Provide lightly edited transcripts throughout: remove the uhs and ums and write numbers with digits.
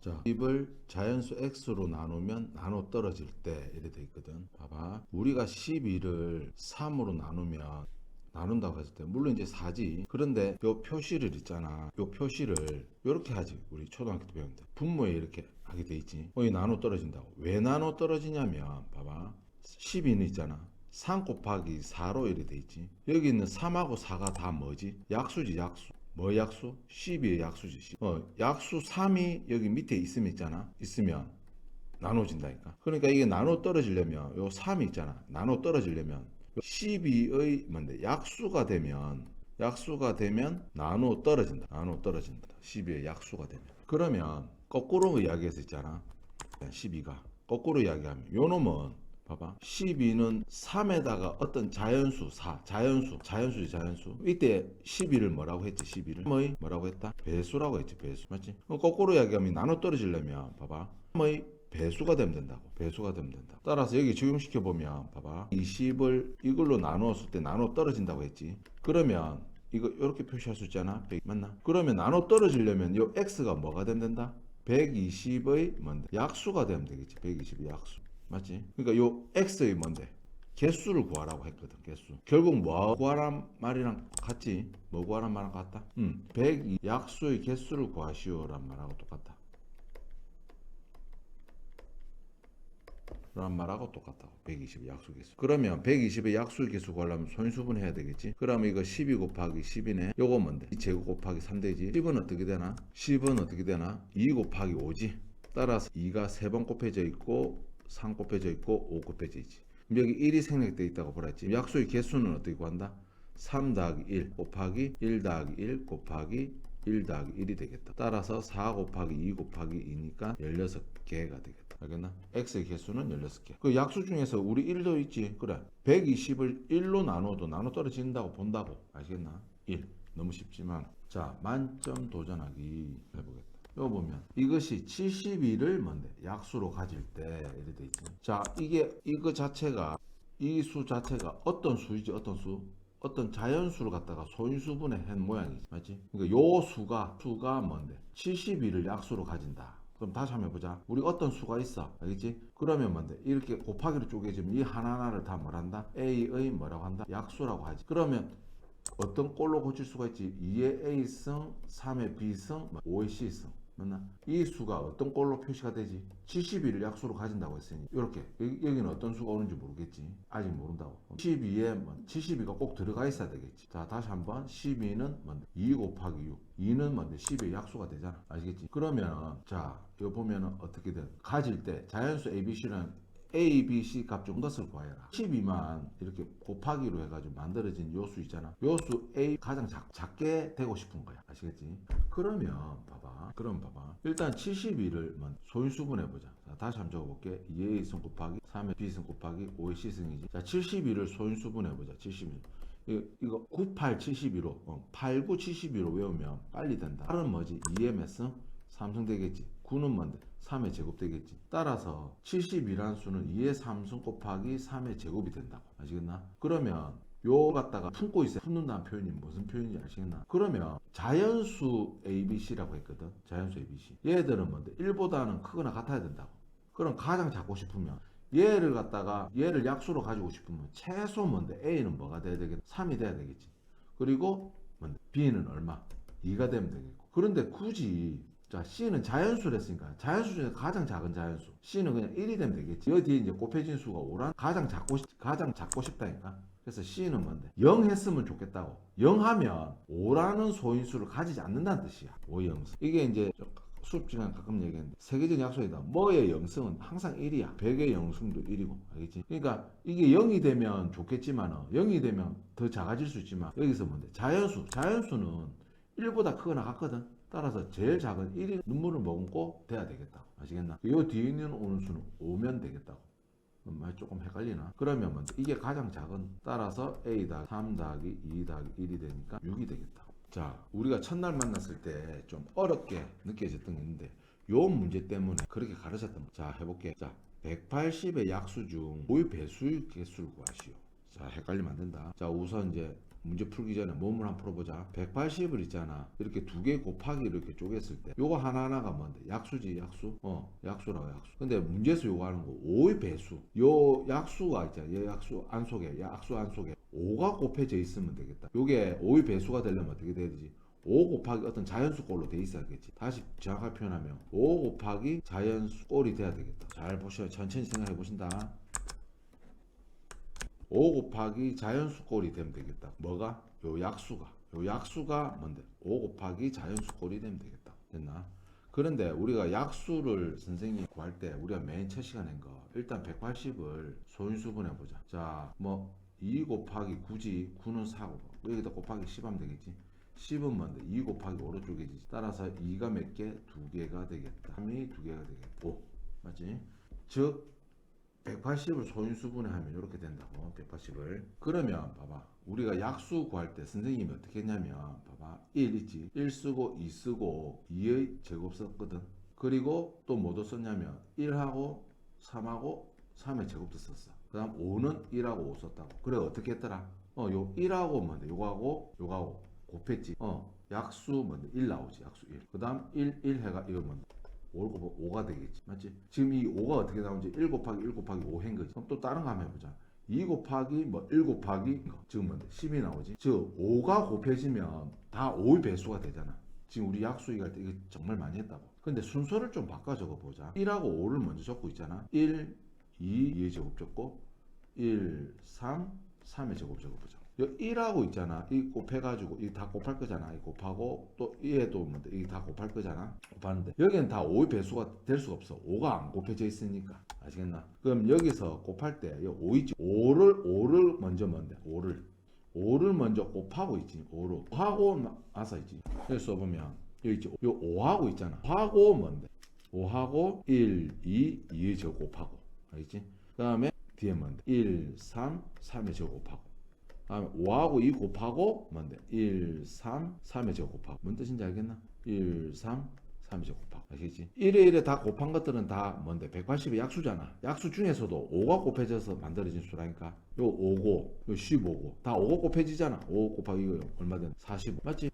자, 10을 자연수 x로 나누면 나눠 떨어질 때 이래 돼 있거든. 봐봐. 우리가 12를 3으로 나누면 나눈다고 했을 때 물론 이제 4지. 그런데 요 표시를 있잖아. 요 표시를 이렇게 하지. 우리 초등학교 때 배웠는데 분모에 이렇게 하게 돼 있지. 이 나눠 떨어진다고. 왜 나눠 떨어지냐면 봐봐. 12는 있잖아. 3 곱하기 4로 이렇게 돼 있지. 여기 있는 3하고 4가 다 뭐지? 약수지, 약수. 뭐 약수? 12의 약수지. 약수 3이 여기 밑에 있으면 있으면 나눠진다니까. 그러니까 이게 나눠 떨어지려면 요 3이 있잖아. 나눠 떨어지려면 12의 뭔데? 약수가 되면 나눠 떨어진다. 나눠 떨어진다. 12의 약수가 되면. 그러면 거꾸로 이야기해서 있잖아. 12가 거꾸로 이야기하면 요 놈은 봐봐. 12는 3에다가 어떤 자연수 4, 자연수지 자연수. 이때 12를 뭐라고 했지? 12를 3의 뭐라고 했다? 배수라고 했지. 배수. 맞지? 거꾸로 이야기하면 나눠 떨어지려면 봐봐. 3의 배수가 되면 된다고. 배수가 되면 된다. 따라서 여기 적용시켜 보면 봐봐. 20을 이걸로 나누었을 때 나눠 떨어진다고 했지. 그러면 이거 이렇게 표시할 수 있잖아. 100 맞나? 그러면 나눠 떨어지려면 이 x가 뭐가 되면 된다? 120의 뭔데? 약수가 되면 되겠지. 120의 약수. 맞지? 그러니까 요 x의 뭔데? 개수를 구하라고 했거든. 개수. 결국 뭐 구하란 말이랑 같지? 뭐 구하란 말이랑 같다? 102 약수의 개수를 구하시오란 말하고 똑같다. 라는 말하고 똑같다고. 120의 약수 개수. 그러면 120의 약수 개수 구하려면 소인수분 해야 되겠지? 그러면 이거 12 곱하기 10이네. 요거 뭔데? 이 제곱 곱하기 3되지. 10은 어떻게 되나? 10은 어떻게 되나? 2 곱하기 5지. 따라서 2가 3번 곱해져 있고 3 곱해져 있고 5 곱해져 있지. 여기 1이 생략되어 있다고 보았지. 약수의 개수는 어떻게 구한다? 3 더하기 1 곱하기 1 더하기 1 곱하기 1 더하기 1이 되겠다. 따라서 4 곱하기 2 곱하기 2니까 16개가 되겠다. 알겠나? x의 개수는 16개. 그 약수 중에서 우리 1도 있지. 그래. 120을 1로 나눠도 나눠 떨어진다고 본다고. 아시겠나? 1. 너무 쉽지만. 자, 만점 도전하기 해보겠다. 이거 보면 이것이 72를 뭔데? 약수로 가질 때 이렇게 돼 있지. 자, 이거 자체가 이 수 자체가 어떤 수이지? 어떤 수? 어떤 자연수를 갖다가 소인수분해 한 모양이지. 맞지? 그러니까 요 수가 뭔데? 72를 약수로 가진다. 그럼 다시 한번 해보자. 우리 어떤 수가 있어. 알겠지? 그러면 뭔데? 이렇게 곱하기로 쪼개지면 이 하나하나를 다 뭐란다? A의 뭐라고 한다? 약수라고 하지. 그러면 어떤 꼴로 고칠 수가 있지? 2의 A승, 3의 B승, 5의 C승. 맞나? 이 수가 어떤 꼴로 표시가 되지? 72를 약수로 가진다고 했으니 이렇게 여기는 어떤 수가 오는지 모르겠지. 아직 모른다고. 12에 72가 꼭 들어가 있어야 되겠지. 자, 다시 한번 12는 뭔데? 2 곱하기 6. 2는 뭔데? 12의 약수가 되잖아. 아시겠지? 그러면 자, 이거 보면은 어떻게 돼? 가질 때 자연수 ABC는 A, B, C 값 중 것을 구하여라. 12만 이렇게 곱하기로 해가지고 만들어진 요수 있잖아. 요수 A 가장 작게 되고 싶은 거야. 아시겠지? 그러면 봐봐. 일단 72를 소인수분 해보자. 자, 다시 한번 적어볼게. 2의 A승 곱하기 3의 B승 곱하기 5의 C승이지. 자, 72를 소인수분 해보자. 72. 이거 98, 72로 89, 72로 외우면 빨리 된다. 8은 뭐지? 2의 몇 승? 3승 되겠지. 9는 뭔데? 3의 제곱 되겠지. 따라서 72라는 수는 2의 3승 곱하기 3의 제곱이 된다고. 아시겠나? 그러면 요 갖다가 품고 있어요. 품는다는 표현이 무슨 표현인지 아시겠나? 그러면 자연수 ABC라고 했거든. 자연수 ABC. 얘들은 뭔데? 1보다는 크거나 같아야 된다고. 그럼 가장 작고 싶으면 얘를 약수로 가지고 싶으면 최소 뭔데? A는 뭐가 돼야 되겠다? 3이 돼야 되겠지. 그리고 뭔데? B는 얼마? 2가 되면 되겠고. 그런데 굳이 자, C는 자연수를 했으니까 자연수 중에 가장 작은 자연수 C는 그냥 1이 되면 되겠지. 여기 뒤에 이제 곱해진 수가 5란 가장 작고 싶다니까. 그래서 C는 뭔데? 0 했으면 좋겠다고. 0 하면 5라는 소인수를 가지지 않는다는 뜻이야. 5의 영승. 이게 이제 수업 시간 가끔 얘기했는데 세계적 약속이다. 뭐의 영승은 항상 1이야. 100의 영승도 1이고. 알겠지? 그러니까 이게 0이 되면 좋겠지만 0이 되면 더 작아질 수 있지만 여기서 뭔데? 자연수는 1보다 크거나 같거든. 따라서 제일 작은 1이 눈물을 머금고 돼야 되겠다. 아시겠나? 이 뒤에 있는 오는 수는 5면 되겠다고. 말 조금 헷갈리나? 그러면 먼저 이게 가장 작은 따라서 A 더하기 3 더하기 2 더하기 1이 되니까 6이 되겠다. 자, 우리가 첫날 만났을 때 좀 어렵게 느껴졌던 게 있는데 요 문제 때문에 그렇게 가르쳤던 거. 자, 해볼게. 자, 180의 약수 중 모의 배수의 개수를 구하시오. 자, 헷갈리면 안 된다. 자, 우선 이제 문제 풀기 전에 몸을 한번 풀어보자. 180을 있잖아. 이렇게 두 개 곱하기 이렇게 쪼갰을 때 요거 하나하나가 뭔데? 약수지, 약수. 약수라고, 약수. 근데 문제에서 요거 하는 거 5의 배수. 요 약수가 있잖아. 요 약수 안 속에, 약수 안 속에 5가 곱해져 있으면 되겠다. 요게 5의 배수가 되려면 어떻게 돼야 되지? 5 곱하기 어떤 자연수꼴로 돼 있어야겠지. 다시 정확하게 표현하면 5 곱하기 자연수꼴이 돼야 되겠다. 잘 보셔. 천천히 생각해 보신다. 5 곱하기 자연수꼴이 되면 되겠다. 뭐가? 요 약수가 뭔데? 5 곱하기 자연수꼴이 되면 되겠다. 됐나? 그런데 우리가 약수를 선생님이 구할 때 우리가 맨 첫 시간에 한 거 일단 180을 소인수분해 보자. 자, 뭐 2 곱하기 9지. 9는 4고 여기다 곱하기 10 하면 되겠지. 10은 뭔데? 2 곱하기 5로 쪼개지지. 따라서 2가 몇 개? 2개가 되겠다. 3이 2개가 되겠다. 5. 맞지? 즉 180을 소인수분해 하면 이렇게 된다고. 180을. 그러면 봐봐. 우리가 약수 구할 때 선생님이 어떻게 했냐면 봐봐. 1 있지. 1 쓰고 2 쓰고 2의 제곱 썼거든. 그리고 또 뭐도 썼냐면 1하고 3하고 3의 제곱도 썼어. 그 다음 5는 1하고 5 썼다고. 그래 어떻게 했더라? 요 1하고 뭔데? 요거하고 곱했지. 약수 뭔데? 1 나오지. 약수 1. 그 다음 1 해가 이거 뭔데? 5가 되겠지. 맞지? 지금 이 5가 어떻게 나오는지 1 곱하기 1 곱하기 5 한 거지. 그럼 또 다른 거 한번 해보자. 2 곱하기 1 곱하기 지금 뭔데? 10이 나오지. 즉 5가 곱해지면 다 5의 배수가 되잖아. 지금 우리 약수 얘기할 때 이거 정말 많이 했다고. 근데 순서를 좀 바꿔 적어보자. 1하고 5를 먼저 적고 있잖아. 1, 2, 2의 제곱 적고 1, 3, 3의 제곱 적어보자. 1하고 있잖아. 이 곱해가지고 이 다 곱할 거잖아. 이 곱하고 또 얘도 뭔데? 이 다 곱할 거잖아. 곱하는데 여기는 다 5의 배수가 될 수가 없어. 5가 안 곱해져 있으니까. 아시겠나? 그럼 여기서 곱할 때 5 있지. 5를 먼저 뭔데? 5를 먼저 곱하고 있지. 5로 하고 나서 있지. 여기 써보면 여기 있지. 요 5하고 있잖아. 5하고 뭔데? 5하고 1, 2의 제곱 곱하고. 알겠지? 그 다음에 뒤에 뭔데? 1, 3, 3의 제곱 곱하고. 다음에 5하고 2 곱하고 뭔데? 1, 3, 3의 제곱 곱하고. 뭔 뜻인지 알겠나? 1, 3, 3의 제곱 곱하고. 아시겠지? 1에 1에 다 곱한 것들은 다 뭔데? 180의 약수잖아. 약수 중에서도 5가 곱해져서 만들어진 수라니까. 요 5고, 요 15고. 다 5가 곱해지잖아. 5 곱하기 이거 얼마든 45. 맞지?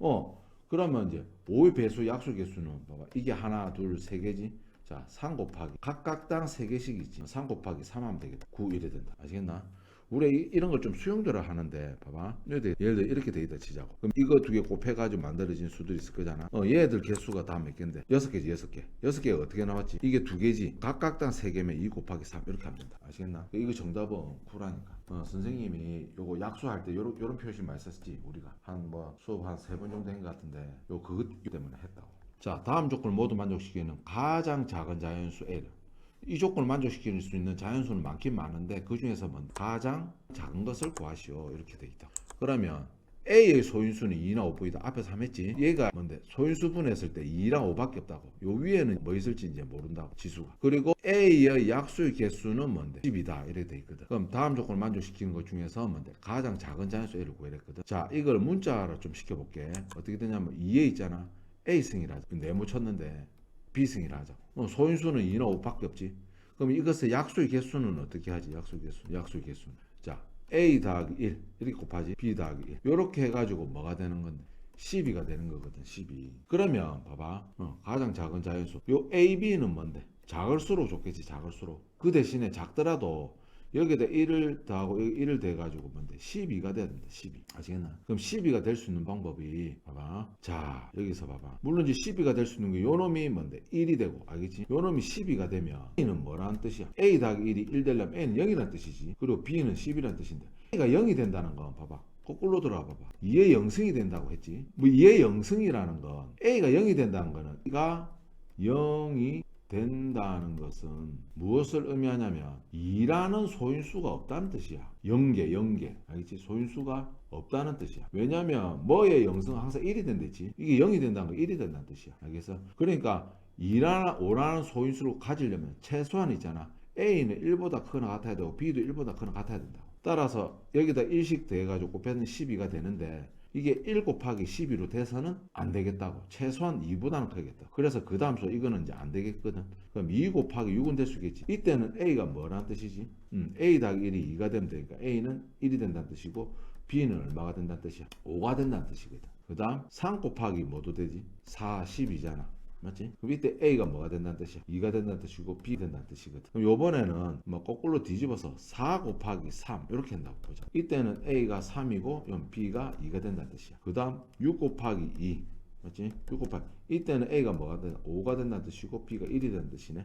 그러면 이제 5의 배수 약수 개수는 봐봐. 이게 하나, 둘, 세 개지. 자, 3 곱하기 각각당 3개씩 있지. 3 곱하기 3 하면 되겠다. 9 이래 된다. 아시겠나? 우리 이런 걸 좀 수용들을 하는데 봐봐. 예를 들어 이렇게 돼 있다 치자고. 그럼 이거 두 개 곱해가지고 만들어진 수들이 있을 거잖아. 얘들 개수가 다 몇 개인데? 6개지. 6개. 6개가 어떻게 나왔지? 이게 2개지. 각각당 3개면 2 곱하기 3 이렇게 하면 된다. 아시겠나? 이거 정답은 9라니까. 선생님이 요거 약수할 때 요런 표시 많이 썼지. 우리가 한 뭐 수업 한 3번 정도 한 것 같은데 그것 때문에 했다고. 자, 다음 조건을 모두 만족시키는 가장 작은 자연수 L. 이 조건을 만족시킬 수 있는 자연수는 많긴 많은데 그 중에서 가장 작은 것을 구하시오. 이렇게 돼 있다. 그러면 A의 소인수는 2나 5보이다. 앞에서 함했지. 얘가 뭔데? 소인수 분했을 때 2랑 5밖에 없다고. 요 위에는 뭐 있을지 이제 모른다고. 지수가. 그리고 A의 약수의 개수는 뭔데? 10이다. 이렇게 돼 있거든. 그럼 다음 조건을 만족시키는 것 중에서 뭔데? 가장 작은 자연수 A를 구해냈거든. 자, 이걸 문자로 좀 시켜볼게. 어떻게 되냐면 2에 있잖아. A승이라. 네모 쳤는데 B승이라 하자. 소인수는 2나 5밖에 없지. 그럼 이것의 약수의 개수는 어떻게 하지? 약수의 개수는. 자, A 더하기 1 이렇게 곱하지. B 더하기 1 이렇게 해가지고 뭐가 되는 건데? 12가 되는 거거든. 12. 그러면 봐봐. 가장 작은 자연수. 요 A, B는 뭔데? 작을수록 좋겠지. 작을수록. 그 대신에 작더라도 여기다 1을 더하고 여기 1을 더해가지고 뭔데? 12가 돼야 된다. 12. 아시겠나? 그럼 12가 될 수 있는 방법이 봐봐. 자, 여기서 봐봐. 물론 이제 12가 될 수 있는 게 요 놈이 뭔데? 1이 되고 알겠지? 요 놈이 12가 되면 A는 뭐라는 뜻이야? A 더하기 1이 1 되려면 A는 0이라는 뜻이지. 그리고 B는 10이라는 뜻인데 A가 0이 된다는 건 봐봐. 거꾸로 돌아와 봐봐. 2의 0승이 된다고 했지. 뭐 2의 0승이라는 건 A가 0이 된다는 거는 B가 0이 된다는 것은 무엇을 의미하냐면 2라는 소인수가 없다는 뜻이야. 0개. 알겠지? 소인수가 없다는 뜻이야. 왜냐면 뭐의 0승은 항상 1이 된댔지. 이게 0이 된다는 건 1이 된다는 뜻이야. 알겠어? 그러니까 2라나 5라는 소인수를 가지려면 최소한 있잖아. A는 1보다 크거나 같아야 되고 B도 1보다 크거나 같아야 된다. 따라서 여기다 1씩 더해가지고 곱하면 12가 되는데 이게 1 곱하기 12로 돼서는 안 되겠다고. 최소한 2보다는 크겠다. 그래서 그 다음 수 이거는 이제 안 되겠거든. 그럼 2 곱하기 6은 될 수 있겠지. 이때는 A가 뭐라는 뜻이지? A 더하기 1이 2가 되면 되니까 A는 1이 된다는 뜻이고 b는 얼마가 된다는 뜻이야? 5가 된다는 뜻이거든. 그 다음 3 곱하기 뭐도 되지? 4, 12잖아. 맞지? 그럼 이때 A가 뭐가 된다는 뜻이야? 2가 된다는 뜻이고 B 된다는 뜻이거든. 그럼 요번에는 뭐 거꾸로 뒤집어서 4 곱하기 3 이렇게 한다고 보자. 이때는 A가 3이고 B가 2가 된다는 뜻이야. 그 다음 6 곱하기 2 맞지? 6 곱하기 이때는 A가 뭐가 된다? 5가 된다는 뜻이고 B가 1이 된다는 뜻이네.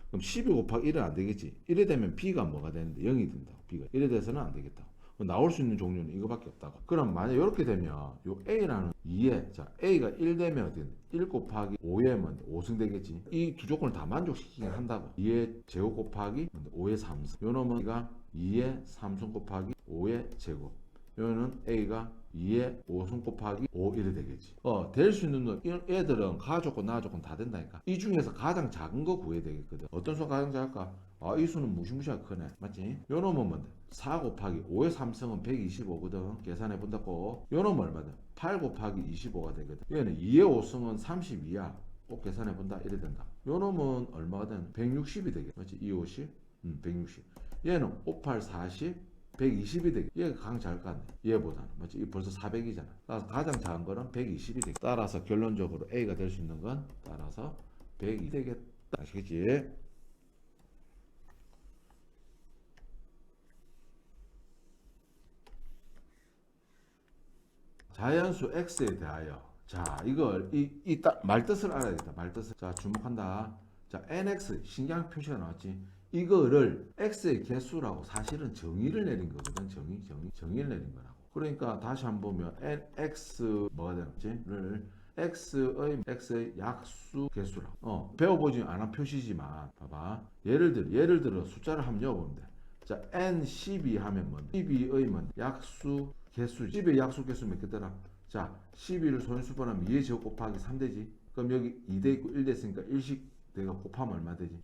그럼 12 곱하기 1은 안 되겠지. 1이 되면 B가 뭐가 되는데 0이 된다고. B가 1이 돼서는 안 되겠다. 나올 수 있는 종류는 이거밖에 없다고. 그럼 만약 이렇게 되면 요 A라는 2에 자 A가 1 되면 어떻게 돼? 1 곱하기 5에 뭐 5승 되겠지. 이 두 조건을 다 만족시키긴 한다고. 2의 제곱 곱하기 5의 3승. 요 놈은 A가 2의 3승 곱하기 5의 제곱. 요는 A가 2의 5승 곱하기 5, 1이 되겠지. 될 수 있는 놈, 애들은 가 조건, 나 조건 다 된다니까. 이 중에서 가장 작은 거 구해야 되겠거든. 어떤 수가 가장 작을까? 아, 이 수는 무시무시하게 크네. 맞지? 요 놈은 뭔데? 4 곱하기 5의 3승은 125거든. 계산해 본다고. 요 놈은 얼마든? 8 곱하기 25가 되거든. 얘는 2의 5승은 32야. 꼭 계산해 본다. 이래 된다. 요 놈은 얼마가 되는? 160이 되겠다. 맞지? 2, 50? 160. 얘는 5, 8, 40. 120이 되겠다. 얘가 가장 작을 것 같네. 얘보다는. 맞지? 이 벌써 400이잖아. 따라서 가장 작은 거는 120이 되겠다. 따라서 결론적으로 A가 될 수 있는 건 따라서 100이 되겠다. 아시겠지? 자연수 x에 대하여 자 이걸 말뜻을 알아야겠다. 말뜻을 자 주목한다. 자 nx 신기한 표시가 나왔지. 이거를 x의 개수라고 사실은 정의를 내린 거거든. 정의를 내린 거라고. 그러니까 다시 한번 보면 nx 뭐가 되는지를 x의 약수 개수라고. 배워보지 않은 표시지만 봐봐. 예를 들어 숫자를 한번 넣어보면 돼. 자 n12 하면 뭔데? 12의 뭔데? 약수 개수 10의 약수 개수 몇 개더라? 자 12를 소인수분하면 2의 제곱 곱하기 3 되지. 그럼 여기 2대 있고 1 됐으니까 1씩 내가 곱하면 얼마 되지?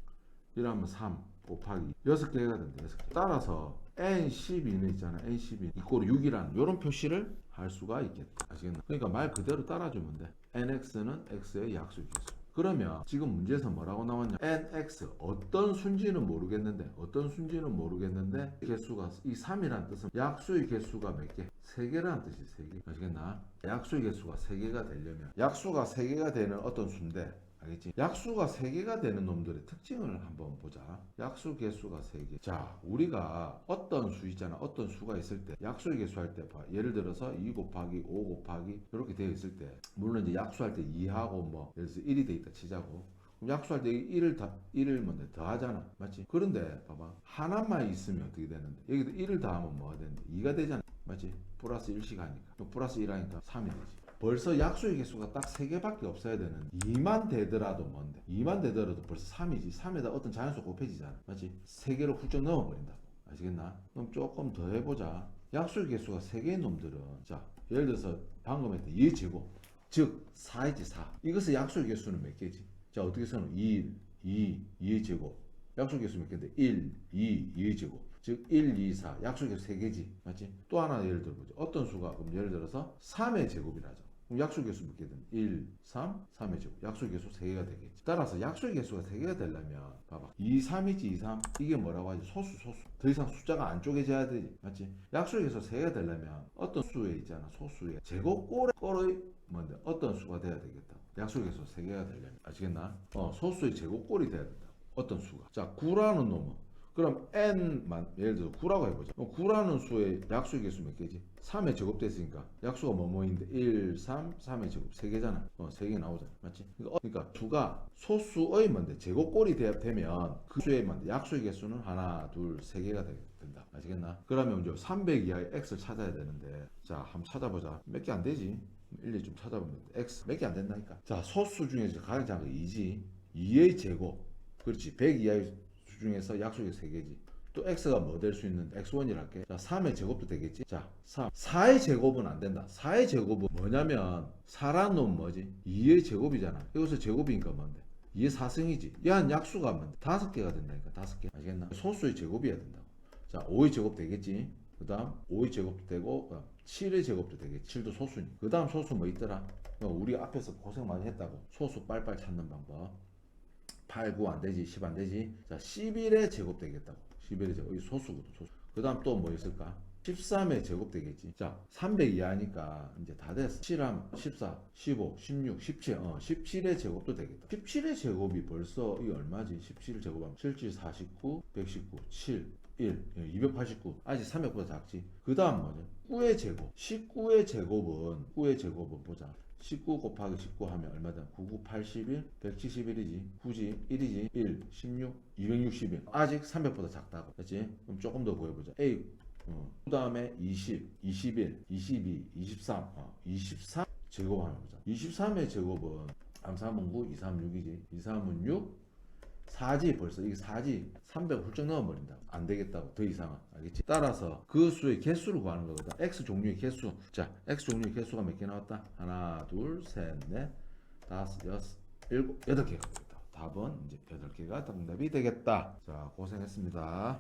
이러면 3 곱하기 6개가 된다. 6개. 따라서 n12는 있잖아. n12 이꼴 6이라는 이런 표시를 할 수가 있겠다. 아시겠나? 그러니까 말 그대로 따라주면 돼. nx는 x의 약수 개수. 그러면 지금 문제에서 뭐라고 나왔냐? nx 어떤 순지는 모르겠는데 개수가 이 3이라는 뜻은 약수의 개수가 몇 개? 3개라는 뜻이 3개. 아시겠나? 약수의 개수가 3개가 되려면 약수가 3개가 되는 어떤 수인데 알겠지? 약수가 3개가 되는 놈들의 특징을 한번 보자. 약수 개수가 3개. 자, 우리가 어떤 수 있잖아. 어떤 수가 있을 때 약수의 개수 할 때 봐. 예를 들어서 2 곱하기 5 곱하기 이렇게 되어 있을 때 물론 이제 약수할 때 2하고 뭐 예를 들어서 1이 돼 있다 치자고. 그럼 약수할 때 1을 뭔데 더하잖아. 맞지? 그런데 봐봐. 하나만 있으면 어떻게 되는데 여기도 1을 더하면 뭐가 되는데 2가 되잖아. 맞지? 플러스 1씩 하니까. 플러스 1 하니까 3이 되지. 벌써 약수의 개수가 딱 3개밖에 없어야 되는 2만 되더라도 뭔데 2만 되더라도 벌써 3이지 3에다 어떤 자연수 곱해지잖아. 맞지? 3개로 훌쩍 넣어버린다고. 아시겠나? 그럼 조금 더 해보자. 약수의 개수가 3개인 놈들은 자 예를 들어서 방금 했던 2의 제곱 즉 4이지 4. 이것의 약수의 개수는 몇 개지? 자 어떻게 써는 2, 2의 제곱 약수의 개수 몇 개인데 1, 2의 제곱 즉 1, 2, 4 약수의 개수 3개지. 맞지? 또 하나 예를 들어보죠. 어떤 수가 그럼 예를 들어서 3의 제곱이라죠. 그럼 약수의 개수 몇 개든? 1, 3, 3의 제곱. 약수의 개수 3개가 되겠지. 따라서 약수의 개수가 3개가 되려면 봐봐. 2, 3이지 2, 3. 이게 뭐라고 하지? 소수. 더 이상 숫자가 안 쪼개져야 되지. 맞지? 약수의 개수 3개가 되려면 어떤 수에 있잖아. 소수에 제곱꼴의 뭔데? 어떤 수가 돼야 되겠다. 약수의 개수 3개가 되려면. 아시겠나? 소수의 제곱꼴이 돼야 된다. 어떤 수가. 자, 9라는 놈은 그럼 n만 예를 들어 9라고 해보자. 9라는 수의 약수의 개수 몇 개지? 3의 제곱 됐으니까 약수가 뭐뭐인데 1, 3, 3의 제곱 3개잖아. 3개 나오잖아. 맞지? 그러니까 수가 소수의 뭔데 제곱꼴이 되면 그 수의 뭔데 약수의 개수는 하나, 둘, 3개가 된다. 아시겠나? 그러면 이제 300 이하의 x를 찾아야 되는데 자 한번 찾아보자. 몇 개 안 되지? 일일이 좀 찾아보면 x 몇 개 안 된다니까. 자 소수 중에서 가장 작은 2지. 2의 제곱 그렇지. 100 이하의 중에서 약수의 3개지. 또 x가 뭐 될 수 있는 x1이라 할게. 자 3의 제곱도 되겠지. 자 4의 제곱은 안 된다. 4의 제곱은 뭐냐면 4라는 놈은 뭐지? 2의 제곱이잖아. 여기서 제곱이니까 뭔데? 2의 4승이지. 얘한 약수가 뭔데? 5개가 된다니까. 5개. 알겠나? 소수의 제곱이어야 된다고. 자 5의 제곱 되겠지. 그 다음 5의 제곱도 되고 7의 제곱도 되겠지. 7도 소수니. 그 다음 소수 뭐 있더라? 우리 앞에서 고생 많이 했다고. 소수 빨빨 찾는 방법. 8, 9 안되지. 10 안되지. 자 11의 제곱 되겠다고. 11의 제곱. 이 소수거든. 소수. 그 다음 또 뭐 있을까? 13의 제곱 되겠지. 자, 300 이하니까 이제 다 됐어. 7하면 14, 15, 16, 17. 17의 제곱도 되겠다. 17의 제곱이 벌써 이게 얼마지? 17을 제곱하면 77, 49, 119, 7, 1, 289. 아직 300보다 작지. 그 다음 뭐죠? 9의 제곱. 19의 제곱은 보자. 19 곱하기 19 하면 얼마다? 99, 81, 171이지. 굳이 1이지. 1, 16, 261. 아직 300보다 작다고. 그렇지? 그럼 조금 더 구해보자. A. 그 다음에 20, 21, 22, 23. 23 제곱하면 보자. 23의 제곱은 3, 9, 2, 3, 6이지. 2, 3은 6. 4지 벌써 이게 4지 300 훌쩍 넘어버린다. 안 되겠다고. 더 이상은. 알겠지? 따라서 그 수의 개수를 구하는 거거든. X 종류의 개수. 자, X 종류의 개수가 몇 개 나왔다? 하나, 둘, 셋, 넷, 다섯, 여섯, 일곱, 8개가 되겠다. 답은 이제 8개가 정답이 되겠다. 자, 고생했습니다.